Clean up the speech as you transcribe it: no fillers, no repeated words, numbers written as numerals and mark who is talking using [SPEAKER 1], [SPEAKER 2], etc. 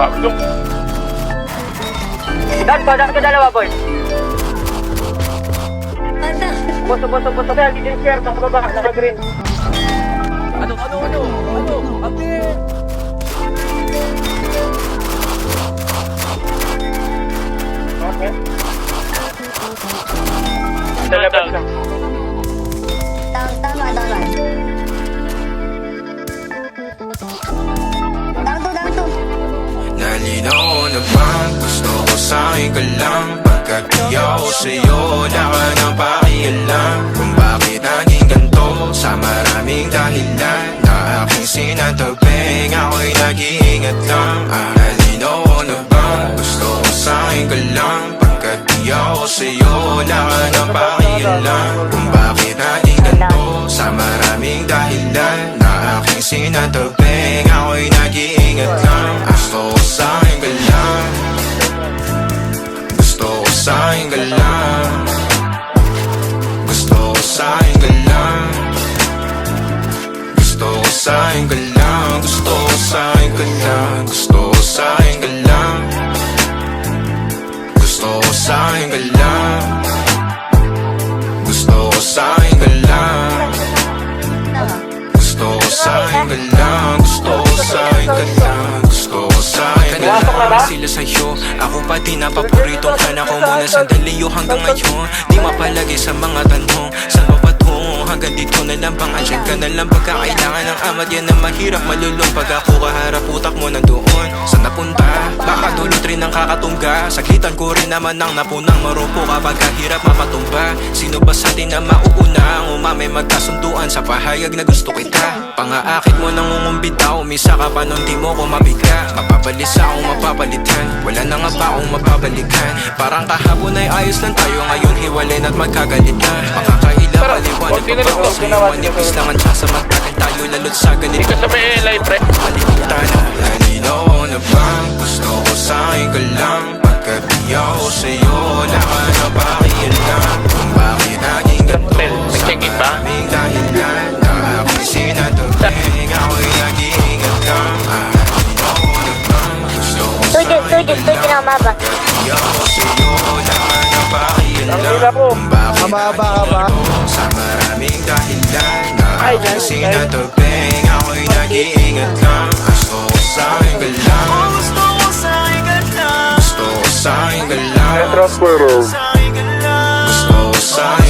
[SPEAKER 1] Gago.
[SPEAKER 2] Daan ka dalawa, boy.
[SPEAKER 3] Ano?
[SPEAKER 2] Boso. Kaya dito yung share, nasa baba, naka-green.
[SPEAKER 1] Ano? Ate!
[SPEAKER 2] Okay. Lalabas lang.
[SPEAKER 3] Tama. Down to.
[SPEAKER 4] Nalinaw na bang gusto ko sa'yo ka lang? Pagkat di ako sa'yo, wala ka nang pakialam. Kung bakit naging ganito sa maraming dahilan na aking sinataping, ako'y nag-iingat lang. Nalinaw na bang gusto ko sa'yo ka lang? Pagkat di ako sa'yo, wala ka nang pakialam. Kung bakit naging ganito sa maraming dahilan na aking sinataping, ako'y nag-iingat lang. Gusto ko sa'yo ka lang. Gusto ko sa'yo ka lang. Gusto ko sa'yo ka lang. Gusto ko sa'yo ka lang. Gusto ko sa'yo ka lang. Gusto ko sa'yo ka lang. Gusto ko sa'yo ka lang. Gusto ko sa'yo ka lang. Gusto ko sa'yo ka lang. Gusto ko sa'yo ka lang. Gusto ko sa'yo ka lang. Sila sa'yo, ako pa din ang paboritong fan ako muna sandali yo hanggang ngayon. Di mapalagi sa mga tanong, saan pa patungo? Hanggang dito na lang bang andyan ka na lang pagka kailangan ng amat? Yan ang mahirap malulong pag ako kaharap utak mo nandoon. Saan napunta? Baka dulot rin ang kakatungga. Saglitan ko rin naman ang napunang marupo kapag kahirap mapatumba. Sino ba sa atin na mauuna ang umamay magkasunduan sa pahayag na gusto kita? Pangaakit mo nang umumbita, umisa ka pa nung di mo ko mabigla. Mapapalis akong mapapalitan, wala na nga ba akong mapabalikan? Parang kahapon ay ayos lang tayo, ngayon hiwalay na't magkagalit na. Makakaila paliwanag pa ba ako sa'yo? Manipis lang ang tsa sa magtagal tayo lalo't sa ganito.
[SPEAKER 1] Hindi ka sa may live, pre.
[SPEAKER 4] Malimutan na, nalinaw na bang gusto ko sa'yo ka lang? Pagkat di ako sa'yo, wala ka na pakialam. Kung bakit naging ganito sa maraming dahilan na aking sinataping, ako'y nag-iingat lang. Nalinaw na bang gusto ko sa'yo ka lang? Di ako sa'yo, wala ka na pakialam. Kung bakit naging ganito sa maraming dahilan na aking sinataping, ako'y nag-iingat lang. Gusto ko sa'yo ka lang. Gusto ko sa'yo ka lang. Gusto ko sa'yo ka lang. Gusto ko sa'yo